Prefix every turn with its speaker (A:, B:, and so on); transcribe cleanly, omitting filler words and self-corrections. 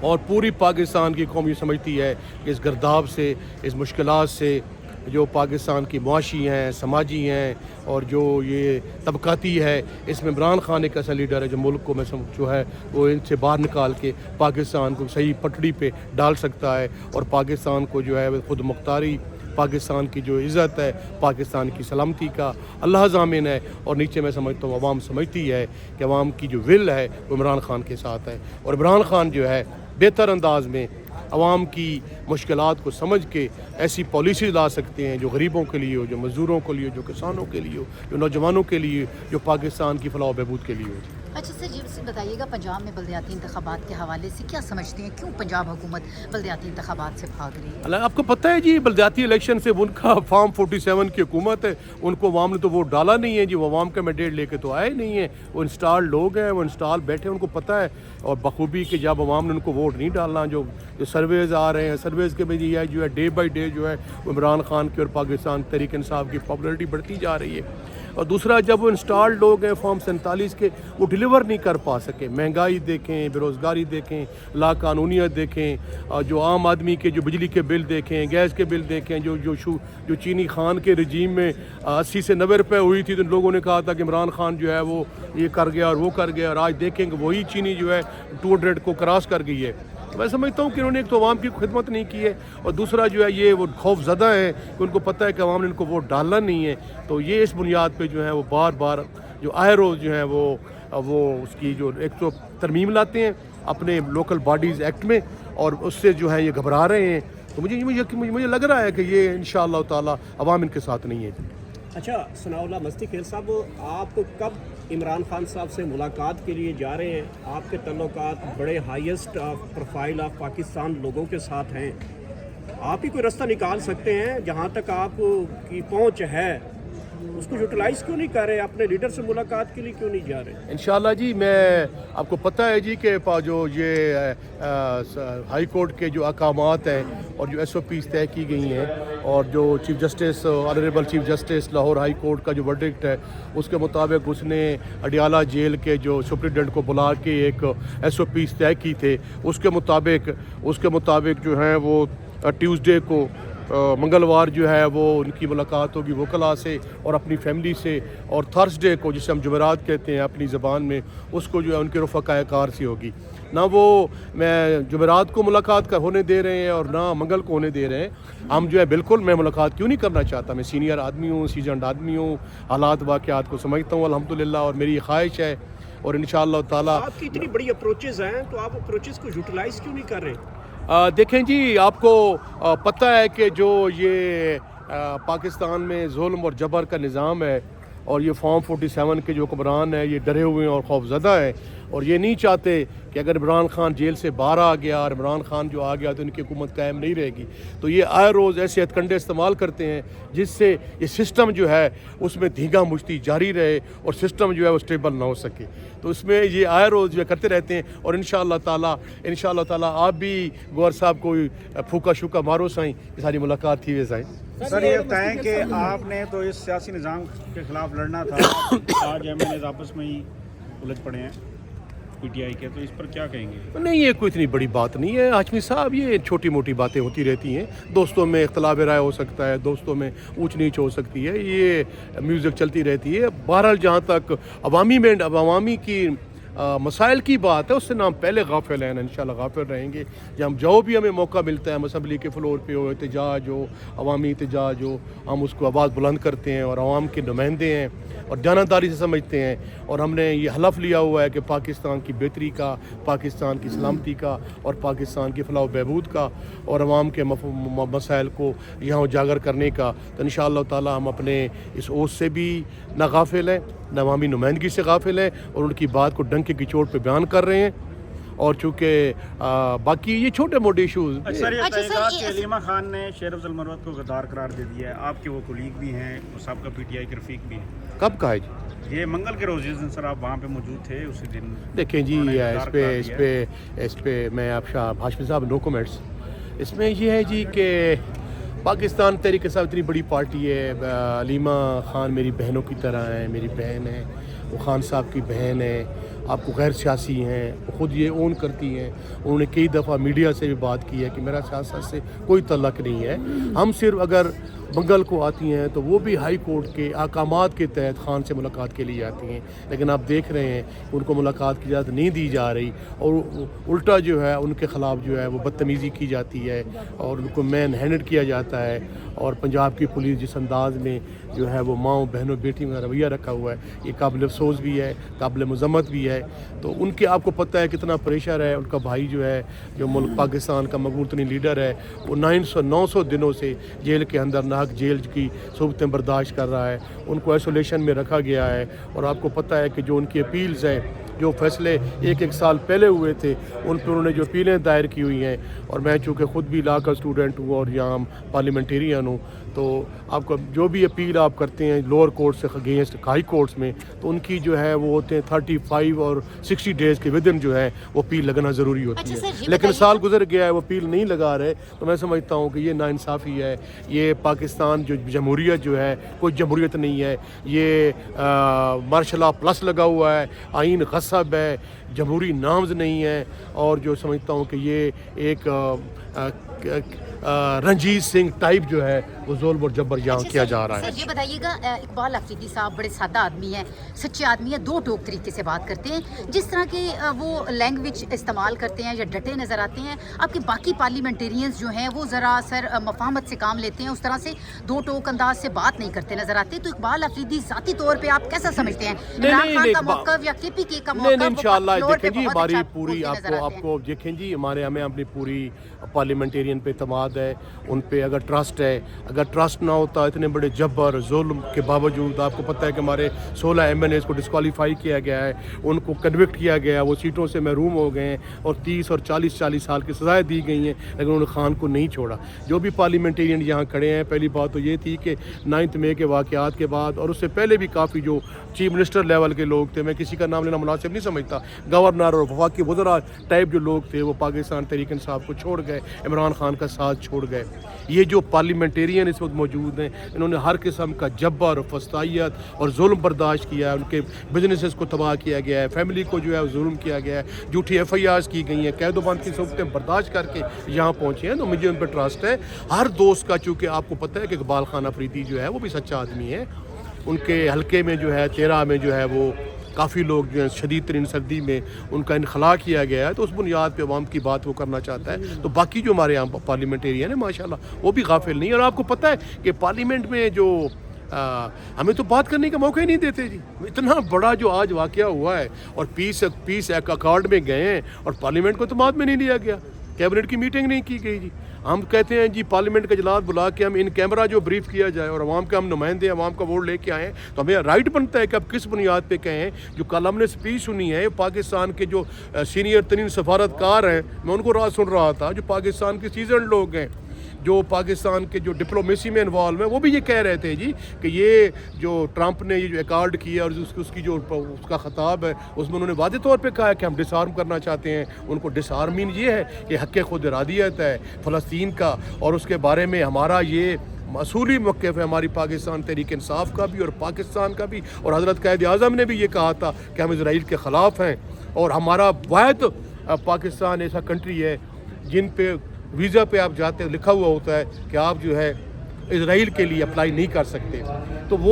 A: اور پوری پاکستان کی قوم یہ سمجھتی ہے کہ اس گرداب سے، اس مشکلات سے جو پاکستان کی معاشی ہیں، سماجی ہیں اور جو یہ طبقاتی ہے، اس میں عمران خان ایک ایسا لیڈر ہے جو ملک کو جو ہے وہ ان سے باہر نکال کے پاکستان کو صحیح پٹڑی پہ ڈال سکتا ہے، اور پاکستان کو جو ہے خود مختاری، پاکستان کی جو عزت ہے، پاکستان کی سلامتی کا اللہ ضامن ہے۔ اور نیچے میں سمجھتا ہوں عوام سمجھتی ہے کہ عوام کی جو ول ہے وہ عمران خان کے ساتھ ہے، اور عمران خان جو ہے بہتر انداز میں عوام کی مشکلات کو سمجھ کے ایسی پالیسیز لا سکتے ہیں جو غریبوں کے لیے ہو، جو مزدوروں کے لیے ہو، جو کسانوں کے لیے ہو، جو نوجوانوں کے لیے، جو پاکستان کی فلاح و بہبود کے لیے ہو۔
B: اچھا سر، جی بتائیے گا پنجاب میں بلدیاتی انتخابات کے حوالے سے کیا سمجھتے ہیں، کیوں پنجاب حکومت بلدیاتی انتخابات سے بھاگ رہی ہے؟
A: آپ کو پتہ ہے جی بلدیاتی الیکشن سے ان کا فارم 47 کی حکومت ہے، ان کو عوام نے تو ووٹ ڈالا نہیں ہے جی، وہ عوام کا مینڈیٹ لے کے تو آئے نہیں ہیں، وہ انسٹال لوگ ہیں، وہ انسٹال بیٹھے ہیں، ان کو پتہ ہے اور بخوبی کہ جب عوام نے ان کو ووٹ نہیں ڈالنا، جو سرویز آ رہے ہیں، سرویز کے میں یہ جو ہے ڈے بائی ڈے جو ہے عمران خان کی اور پاکستان تحریک انصاف کی پاپولرٹی بڑھتی جا رہی ہے۔ اور دوسرا جب وہ انسٹالڈ لوگ ہیں فارم 47 کے، وہ ڈیلیور نہیں کر پا سکے، مہنگائی دیکھیں، بے روزگاری دیکھیں، لا قانونیت دیکھیں، جو عام آدمی کے جو بجلی کے بل دیکھیں، گیس کے بل دیکھیں، جو چینی خان کے رجیم میں 80 سے 90 روپے ہوئی تھی تو لوگوں نے کہا تھا کہ عمران خان جو ہے وہ یہ کر گیا اور وہ کر گیا، اور آج دیکھیں کہ وہی چینی جو ہے 200 کو کراس کر گئی ہے۔ میں سمجھتا ہوں کہ انہوں نے ایک تو عوام کی خدمت نہیں کی ہے، اور دوسرا جو ہے یہ وہ خوف زدہ ہیں کہ ان کو پتہ ہے کہ عوام نے ان کو ووٹ ڈالنا نہیں ہے، تو یہ اس بنیاد پہ جو ہے وہ بار بار جو آئے روز جو ہے وہ اس کی جو ایک تو ترمیم لاتے ہیں اپنے لوکل باڈیز ایکٹ میں، اور اس سے جو ہے یہ گھبرا رہے ہیں، تو مجھے لگ رہا ہے کہ یہ انشاءاللہ تعالی عوام ان کے ساتھ نہیں ہے۔
C: اچھا ثناء اللہ مستی خیل صاحب، آپ کب عمران خان صاحب سے ملاقات کے لیے جا رہے ہیں؟ آپ کے تعلقات بڑے ہائیسٹ پروفائل آف پاکستان لوگوں کے ساتھ ہیں، آپ ہی کوئی رستہ نکال سکتے ہیں جہاں تک آپ کی پہنچ ہے، اس کو یوٹیلائز کیوں نہیں کر رہے؟ اپنے لیڈر سے ملاقات کے لیے کیوں نہیں جا رہے؟
A: انشاءاللہ جی، میں آپ کو پتہ ہے جی کہ جو یہ ہائی کورٹ کے جو احکامات ہیں اور جو SOPs طے کی گئی ہیں، اور جو chief justice honourable chief justice Lahore high court کا جو ورڈکٹ ہے اس کے مطابق اس نے اڈیالہ جیل کے جو سپرنٹینڈنٹ کو بلا کے ایک SOPs طے کی تھے، اس کے مطابق جو ہیں وہ ٹیوزڈے کو منگلوار جو ہے وہ ان کی ملاقات ہوگی وکلاء سے اور اپنی فیملی سے، اور تھرسڈے کو جسے ہم جمعرات کہتے ہیں اپنی زبان میں، اس کو جو ہے ان کے رفقائے کار سے ہوگی۔ نہ وہ میں جمعرات کو ملاقات ہونے دے رہے ہیں اور نہ منگل کو ہونے دے رہے ہیں، ہم جو ہے بالکل میں ملاقات کیوں نہیں کرنا چاہتا، میں سینئر آدمی ہوں، سیزنڈ آدمی ہوں، حالات واقعات کو سمجھتا ہوں الحمدللہ، اور میری خواہش ہے اور انشاءاللہ تعالی۔
C: آپ کی اتنی بڑی اپروچز ہیں تو آپ اپروچز کو یوٹیلائز کیوں نہیں کر رہے؟
A: دیکھیں جی، آپ کو پتہ ہے کہ جو یہ پاکستان میں ظلم اور جبر کا نظام ہے، اور یہ فارم 47 کے جو حکمران ہیں یہ ڈرے ہوئے ہیں اور خوف زدہ ہیں، اور یہ نہیں چاہتے کہ اگر عمران خان جیل سے باہر آ گیا اور عمران خان جو آ گیا تو ان کی حکومت قائم نہیں رہے گی، تو یہ آئے روز ایسے ہتھ کنڈے استعمال کرتے ہیں جس سے یہ سسٹم جو ہے اس میں دھینگا مشتی جاری رہے اور سسٹم جو ہے وہ اسٹیبل نہ ہو سکے، تو اس میں یہ آئے روز جو کرتے رہتے ہیں۔ اور انشاءاللہ تعالیٰ آپ بھی گور صاحب کو پھوکا شوکا مارو سائیں، یہ ساری ملاقات تھی ویسا ہے۔
D: سر یہ بتائیں کہ آپ نے تو اس سیاسی نظام کے خلاف لڑنا تھا، آج MNAs آپس میں ہی الجھ پڑے ہیں PTI کے، تو اس پر کیا کہیں گے؟
A: نہیں، یہ کوئی اتنی بڑی بات نہیں ہے ہاشمی صاحب، یہ چھوٹی موٹی باتیں ہوتی رہتی ہیں، دوستوں میں اختلاف رائے ہو سکتا ہے، دوستوں میں اونچ نیچ ہو سکتی ہے، یہ میوزک چلتی رہتی ہے۔ بہرحال جہاں تک عوامی کی مسائل کی بات ہے، اس سے ہم پہلے غافل ہیں، انشاءاللہ غافل رہیں گے۔ جو بھی ہمیں موقع ملتا ہے، ہم اسمبلی کے فلور پہ ہو، احتجاج ہو، عوامی احتجاج ہو، ہم اس کو آواز بلند کرتے ہیں اور عوام کے نمائندے ہیں اور جانبداری سے سمجھتے ہیں، اور ہم نے یہ حلف لیا ہوا ہے کہ پاکستان کی بہتری کا، پاکستان کی سلامتی کا اور پاکستان کی فلاح و بہبود کا اور عوام کے مسائل کو یہاں اجاگر کرنے کا، تو انشاءاللہ تعالی ہم اپنے اس اوث سے بھی نہ غافل ہیں، نہ عوامی نمائندگی سے غافل ہیں، اور ان کی بات کو ڈنکے کی چوٹ پہ بیان کر رہے ہیں۔ اور چونکہ باقی یہ چھوٹے موٹے ایشوز۔
D: اکثر یہ تحقیقات کہ علیمہ خان نے شیر افضل مروت کو غدار قرار دے دیا ہے، آپ کے وہ کولیگ بھی ہیں، وہ سابقہ PTI کے رفیق بھی ہیں۔
A: کب کہا ہے جی؟
D: یہ منگل کے روز جس دن سر آپ وہاں پہ موجود تھے اسی دن
A: دیکھیں جی، اس پہ میں آپ ہاشمی صاحب نو کمنٹس۔ اس میں یہ ہے جی کہ پاکستان تحریک انصاف اتنی بڑی پارٹی ہے، علیمہ خان میری بہنوں کی طرح ہیں، میری بہن ہے، وہ خان صاحب کی بہن ہے، آپ کو غیر سیاسی ہیں، خود یہ اون کرتی ہیں. انہوں نے کئی دفعہ میڈیا سے بھی بات کی ہے کہ میرا سیاست سے کوئی تعلق نہیں ہے. ہم صرف اگر منگل کو آتی ہیں تو وہ بھی ہائی کورٹ کے احکامات کے تحت خان سے ملاقات کے لیے آتی ہیں. لیکن آپ دیکھ رہے ہیں کہ ان کو ملاقات کی اجازت نہیں دی جا رہی، اور الٹا جو ہے ان کے خلاف جو ہے وہ بدتمیزی کی جاتی ہے اور ان کو مین ہینڈڈ کیا جاتا ہے. اور پنجاب کی پولیس جس انداز میں جو ہے وہ ماؤں بہنوں بیٹیوں کا رویہ رکھا ہوا ہے، یہ قابل افسوس بھی ہے، قابل مذمت بھی ہے. تو ان کے آپ کو پتہ ہے کتنا پریشر ہے. ان کا بھائی جو ہے، جو ملک پاکستان کا مقبول ترین لیڈر ہے، وہ 900 دنوں سے جیل کے اندر ناحق جیل کی صحبتیں برداشت کر رہا ہے. ان کو آئسولیشن میں رکھا گیا ہے. اور آپ کو پتہ ہے کہ جو ان کی اپیلز ہیں، جو فیصلے ایک سال پہلے ہوئے تھے، ان پہ انہوں نے جو اپیلیں دائر کی ہوئی ہیں، اور میں چونکہ خود بھی لا کا اسٹوڈنٹ ہوں اور یہاں پارلیمنٹیرین ہوں، تو آپ کو جو بھی اپیل آپ کرتے ہیں لوور کورٹ سے اگینسٹ ہائی کورٹس میں، تو ان کی جو ہے وہ ہوتے ہیں 35 اور 60 ڈیز کے ودن جو ہے وہ اپیل لگنا ضروری ہوتی ہے. لیکن سال گزر گیا ہے، وہ اپیل نہیں لگا رہے. تو میں سمجھتا ہوں کہ یہ ناانصافی ہے. یہ پاکستان جو جمہوریت جو ہے کوئی جمہوریت نہیں ہے. یہ مارشل لا پلس لگا ہوا ہے، آئین غصب ہے، جمہوری نامز نہیں ہے. اور جو سمجھتا ہوں کہ یہ ایک رنجیت سنگھ ٹائپ جو ہے وہ ظلم اور جبر یہاں کیا جا رہا ہے.
B: سر یہ بتائیے گا، اقبال آفریدی صاحب بڑے سادہ آدمی ہیں، سچے آدمی ہیں، دو ٹوک طریقے سے بات کرتے ہیں. جس طرح کے وہ لینگویج استعمال کرتے ہیں یا ڈٹے نظر آتے ہیں، آپ کے باقی پارلیمنٹیرینز جو ہیں وہ ذرا سر مفاہمت سے کام لیتے ہیں، اس طرح سے دو ٹوک انداز سے بات نہیں کرتے نظر آتے. تو اقبال آفریدی ذاتی طور پہ آپ کیسا سمجھتے ہیں؟ عمران خان کا موقف یا کے پی کے کا موقف؟
A: انشاءاللہ دیکھیں جی ہماری پوری آپ کو دیکھیں جی ہمیں اپنی پوری پارلیمنٹیرین پہ اعتماد ہے. ان پہ اگر ٹرسٹ ہے، اگر ٹرسٹ نہ ہوتا اتنے بڑے جبر ظلم کے باوجود، آپ کو پتہ ہے کہ ہمارے 16 MNAs کو ڈسکوالیفائی کیا گیا ہے، ان کو کنوکٹ کیا گیا، وہ سیٹوں سے محروم ہو گئے ہیں اور 30 اور 40 سال کی سزائیں دی گئی ہیں، لیکن انہوں نے خان کو نہیں چھوڑا. جو بھی پارلیمنٹیرین یہاں کھڑے ہیں، پہلی بات تو یہ تھی کہ 9 مئی کے واقعات کے بعد اور اس سے پہلے بھی کافی جو چیف منسٹر لیول کے لوگ تھے، میں کسی کا نام لینا مناسب نہیں سمجھتا، گورنر اور وفاقی وزراء ٹائپ جو لوگ تھے، وہ پاکستان تحریک انصاف کو چھوڑ گئے، عمران خان کا ساتھ چھوڑ گئے. یہ جو پارلیمنٹیرین اس وقت موجود ہیں، انہوں نے ہر قسم کا جبر اور فسطائیت اور ظلم برداشت کیا ہے. ان کے بزنسز کو تباہ کیا گیا ہے، فیملی کو جو ہے ظلم کیا گیا ہے، جھوٹی FIRs کی گئی ہیں، قید و بند کی صورتیں برداشت کر کے یہاں پہنچے ہیں. تو مجھے ان پہ ٹرسٹ ہے ہر دوست کا، چونکہ آپ کو پتہ ہے کہ اقبال خان آفریدی جو ہے وہ بھی سچا آدمی ہے. ان کے حلقے میں جو ہے 13 میں جو ہے وہ کافی لوگ جو ہیں شدید ترین سردی میں ان کا انخلاء کیا گیا ہے. تو اس بنیاد پہ عوام کی بات وہ کرنا چاہتا ہے. تو باقی جو ہمارے یہاں پارلیمنٹیرین ہیں ماشاءاللہ وہ بھی غافل نہیں. اور آپ کو پتہ ہے کہ پارلیمنٹ میں جو ہمیں تو بات کرنے کا موقع ہی نہیں دیتے جی. اتنا بڑا جو آج واقعہ ہوا ہے اور پیس اکارڈ میں گئے ہیں اور پارلیمنٹ کو اعتماد میں نہیں لیا گیا، کیبنٹ کی میٹنگ نہیں کی گئی جی. ہم کہتے ہیں جی پارلیمنٹ کا اجلاس بلا کے ہم ان کیمرہ جو بریف کیا جائے اور عوام کے ہم نمائندے عوام کا ووٹ لے کے آئے ہیں، تو ہمیں رائٹ بنتا ہے کہ اب کس بنیاد پہ کہیں. جو کل ہم نے اسپیچ سنی ہے پاکستان کے جو سینئر ترین سفارتکار ہیں، میں ان کو راز سن رہا تھا، جو پاکستان کے سیزنڈ لوگ ہیں، جو پاکستان کے جو ڈپلومیسی میں انوالو ہیں، وہ بھی یہ کہہ رہے تھے جی کہ یہ جو ٹرمپ نے یہ جو ایکارڈ کیا اور اس کی جو اس کا خطاب ہے، اس میں انہوں نے واضح طور پہ کہا ہے کہ ہم ڈس آرم کرنا چاہتے ہیں. ان کو ڈس آرمنگ یہ ہے کہ حق خود ارادیت ہے فلسطین کا، اور اس کے بارے میں ہمارا یہ اصولی موقف ہے، ہماری پاکستان تحریک انصاف کا بھی اور پاکستان کا بھی. اور حضرت قائد اعظم نے بھی یہ کہا تھا کہ ہم اسرائیل کے خلاف ہیں، اور ہمارا واحد پاکستان ایسا کنٹری ہے جن پہ ویزا پہ آپ جاتے لکھا ہوا ہوتا ہے کہ آپ جو ہے اسرائیل کے لیے اپلائی نہیں کر سکتے. تو وہ